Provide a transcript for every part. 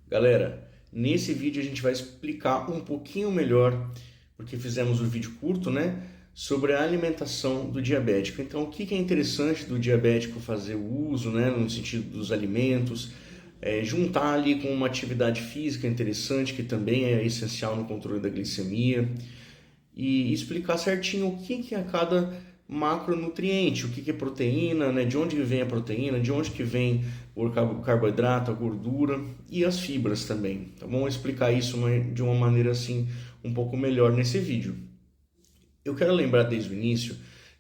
Galera, nesse vídeo a gente vai explicar um pouquinho melhor, porque fizemos um vídeo curto, né, sobre a alimentação do diabético. Então, o que é interessante do diabético fazer o uso, né, no sentido dos alimentos, juntar ali com uma atividade física interessante, que também é essencial no controle da glicemia, e explicar certinho o que é cada macronutriente, o que é proteína, né? De onde vem a proteína, de onde que vem o carboidrato, a gordura e as fibras também. Tá bom? Vou explicar isso de uma maneira assim um pouco melhor nesse vídeo. Eu quero lembrar desde o início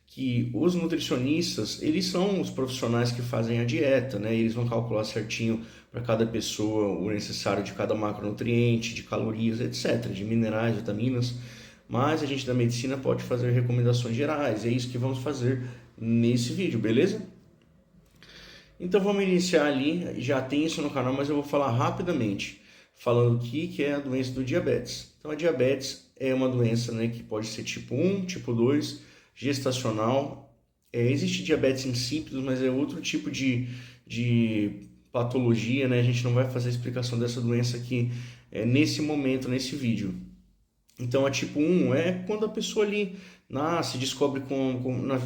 que os nutricionistas, eles são os profissionais que fazem a dieta, né? Eles vão calcular certinho para cada pessoa o necessário de cada macronutriente, de calorias, etc., de minerais, vitaminas. Mas a gente da medicina pode fazer recomendações gerais, é isso que vamos fazer nesse vídeo, beleza? Então vamos iniciar ali, já tem isso no canal, mas eu vou falar rapidamente, falando o que é a doença do diabetes. Então a diabetes é uma doença, né, que pode ser tipo 1, tipo 2, gestacional. Existe diabetes insípidos, mas é outro tipo de patologia, né? A gente não vai fazer a explicação dessa doença aqui nesse momento, nesse vídeo. Então, a tipo 1 é quando a pessoa ali nasce, descobre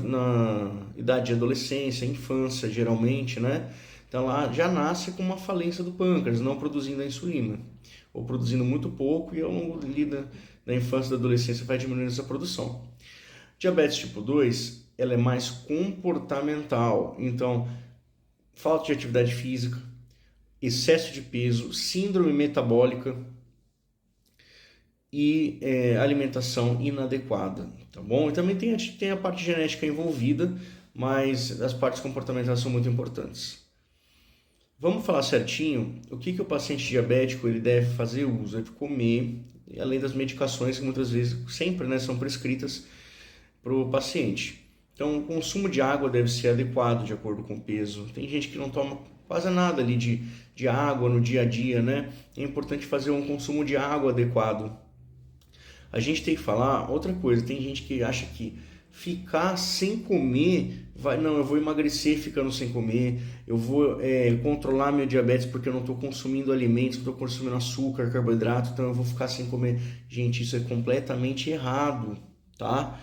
na idade de adolescência, infância, geralmente, né? Então, ela já nasce com uma falência do pâncreas, não produzindo a insulina, ou produzindo muito pouco e ao longo da infância e da adolescência vai diminuindo essa produção. Diabetes tipo 2, ela é mais comportamental, então, falta de atividade física, excesso de peso, síndrome metabólica, e alimentação inadequada, tá bom? E também tem a parte genética envolvida, mas as partes comportamentais são muito importantes. Vamos falar certinho o que o paciente diabético ele deve fazer uso, deve comer, além das medicações que muitas vezes, sempre, né, são prescritas para o paciente. Então, o consumo de água deve ser adequado de acordo com o peso. Tem gente que não toma quase nada ali de água no dia a dia, né? É importante fazer um consumo de água adequado. A gente tem que falar outra coisa, tem gente que acha que ficar sem comer, eu vou emagrecer ficando sem comer, eu vou controlar meu diabetes porque eu não estou consumindo alimentos, estou consumindo açúcar, carboidrato, então eu vou ficar sem comer. Gente, isso é completamente errado, tá?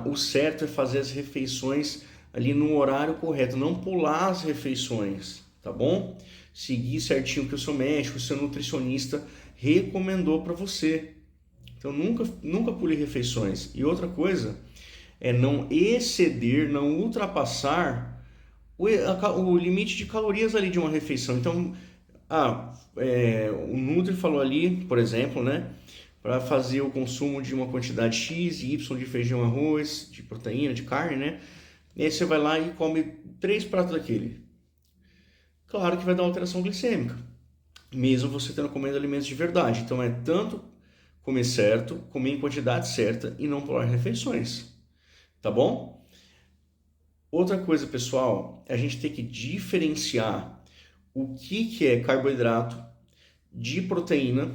O certo é fazer as refeições ali no horário correto, não pular as refeições, tá bom? Seguir certinho o que o seu médico, o seu nutricionista recomendou para você. Então nunca pule refeições. E outra coisa é não exceder, não ultrapassar o limite de calorias ali de uma refeição. Então, o Nutri falou ali, por exemplo, né, para fazer o consumo de uma quantidade X e Y de feijão, arroz, de proteína, de carne, né? E aí você vai lá e come 3 pratos daquele. Claro que vai dar alteração glicêmica, mesmo você tendo comendo alimentos de verdade. Então é tanto comer certo, comer em quantidade certa e não pular refeições, tá bom? Outra coisa, pessoal, a gente tem que diferenciar o que é carboidrato de proteína,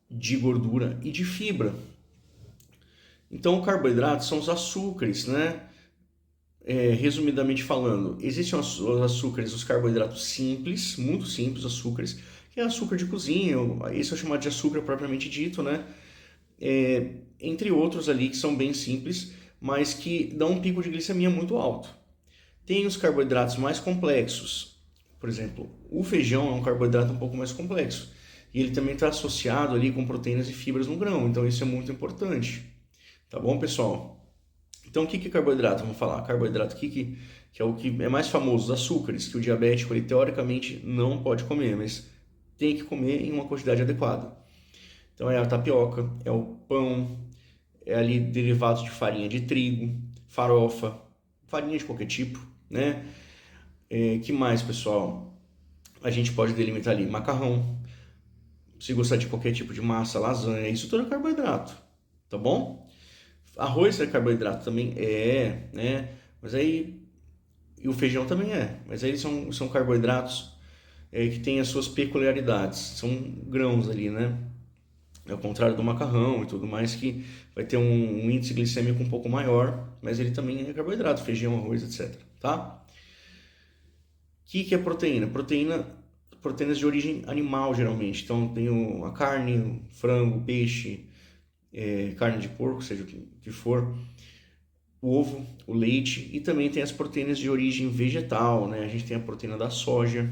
de gordura e de fibra. Então, o carboidrato são os açúcares, né? Resumidamente falando, existem os açúcares, os carboidratos simples, muito simples açúcares, que é açúcar de cozinha, esse é chamado de açúcar propriamente dito, né? Entre outros ali que são bem simples, mas que dão um pico de glicemia muito alto. Tem os carboidratos mais complexos, por exemplo, o feijão é um carboidrato um pouco mais complexo, e ele também está associado ali com proteínas e fibras no grão, então isso é muito importante. Tá bom, pessoal? Então, o que é carboidrato? Vamos falar. Carboidrato que é o que é mais famoso, os açúcares, que o diabético, ele teoricamente não pode comer, mas tem que comer em uma quantidade adequada. Então, é a tapioca, é o pão, é ali derivados de farinha de trigo, farofa, farinha de qualquer tipo, né? Que mais, pessoal? A gente pode delimitar ali macarrão, se gostar de qualquer tipo de massa, lasanha, isso tudo é carboidrato, tá bom? Arroz é carboidrato também? Né? Mas aí. E o feijão também é. Mas aí são carboidratos que têm as suas peculiaridades. São grãos ali, né? É o contrário do macarrão e tudo mais, que vai ter um índice glicêmico um pouco maior, mas ele também é carboidrato, feijão, arroz, etc. Tá? O que é proteína? Proteína proteínas de origem animal, geralmente. Então, tem a carne, o frango, o peixe, carne de porco, seja o que for, o ovo, o leite, e também tem as proteínas de origem vegetal, né? A gente tem a proteína da soja,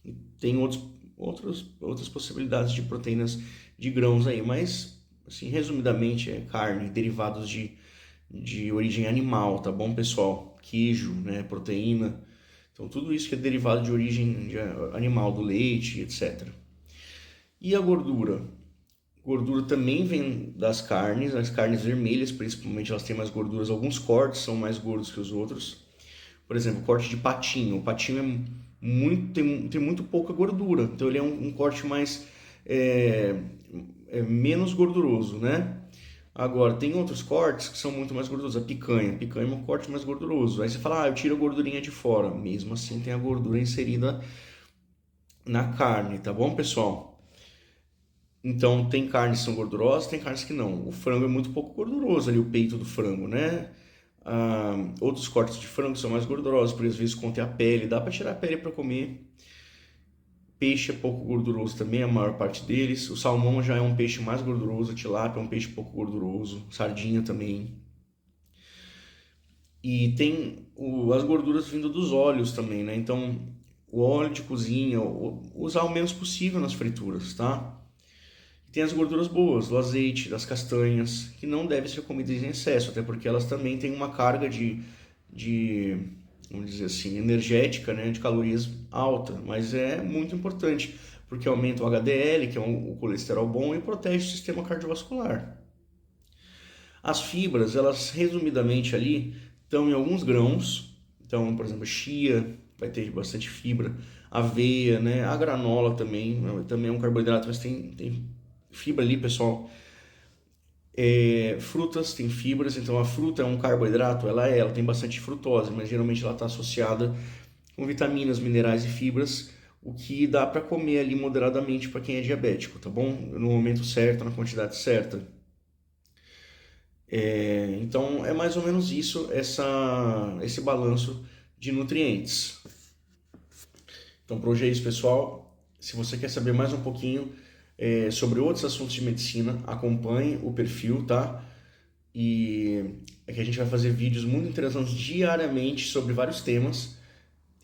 e tem outras possibilidades de proteínas de grãos aí, mas, assim, resumidamente, é carne, derivados de origem animal, tá bom, pessoal? Queijo, né? Proteína. Então, tudo isso que é derivado de origem animal, do leite, etc. E a gordura? Gordura também vem das carnes, as carnes vermelhas, principalmente, elas têm mais gorduras. Alguns cortes são mais gordos que os outros. Por exemplo, o corte de patinho. O patinho tem muito pouca gordura, então ele é um corte mais menos gorduroso, né? Agora, tem outros cortes que são muito mais gordurosos. A picanha é um corte mais gorduroso. Aí você fala, eu tiro a gordurinha de fora. Mesmo assim, tem a gordura inserida na carne, tá bom, pessoal? Então, tem carnes que são gordurosas, tem carnes que não. O frango é muito pouco gorduroso ali, o peito do frango, né? Outros cortes de frango são mais gordurosos, porque às vezes contém a pele. Dá para tirar a pele para comer. Peixe é pouco gorduroso também, a maior parte deles. O salmão já é um peixe mais gorduroso, a tilápia é um peixe pouco gorduroso, sardinha também. E tem as gorduras vindo dos óleos também, né? Então, o óleo de cozinha, usar o menos possível nas frituras, tá? E tem as gorduras boas, do azeite, das castanhas, que não devem ser comidas em excesso, até porque elas também têm uma carga vamos dizer assim, energética, né, de calorias alta, mas é muito importante, porque aumenta o HDL, que é o colesterol bom, e protege o sistema cardiovascular. As fibras, elas resumidamente ali estão em alguns grãos, então, por exemplo, chia vai ter bastante fibra, aveia, né, a granola também é um carboidrato, mas tem fibra ali, pessoal. Frutas têm fibras, então a fruta é um carboidrato, ela tem bastante frutose, mas geralmente ela está associada com vitaminas, minerais e fibras, o que dá para comer ali moderadamente para quem é diabético, tá bom? No momento certo, na quantidade certa. Então é mais ou menos isso, esse balanço de nutrientes. Então por hoje é isso, pessoal. Se você quer saber mais um pouquinho sobre outros assuntos de medicina, acompanhe o perfil, tá? E é que a gente vai fazer vídeos muito interessantes diariamente sobre vários temas.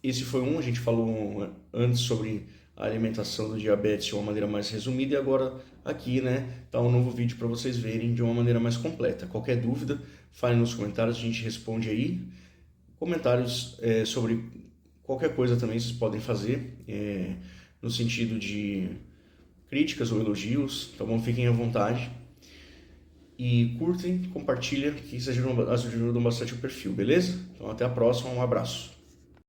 Esse foi a gente falou antes sobre a alimentação do diabetes de uma maneira mais resumida, e agora aqui, né, tá um novo vídeo para vocês verem de uma maneira mais completa. Qualquer dúvida, fale nos comentários, a gente responde aí. Comentários sobre qualquer coisa também vocês podem fazer, no sentido de críticas ou elogios, tá bom? Fiquem à vontade. E curtem, compartilhem, que isso ajudam bastante o perfil, beleza? Então até a próxima, um abraço.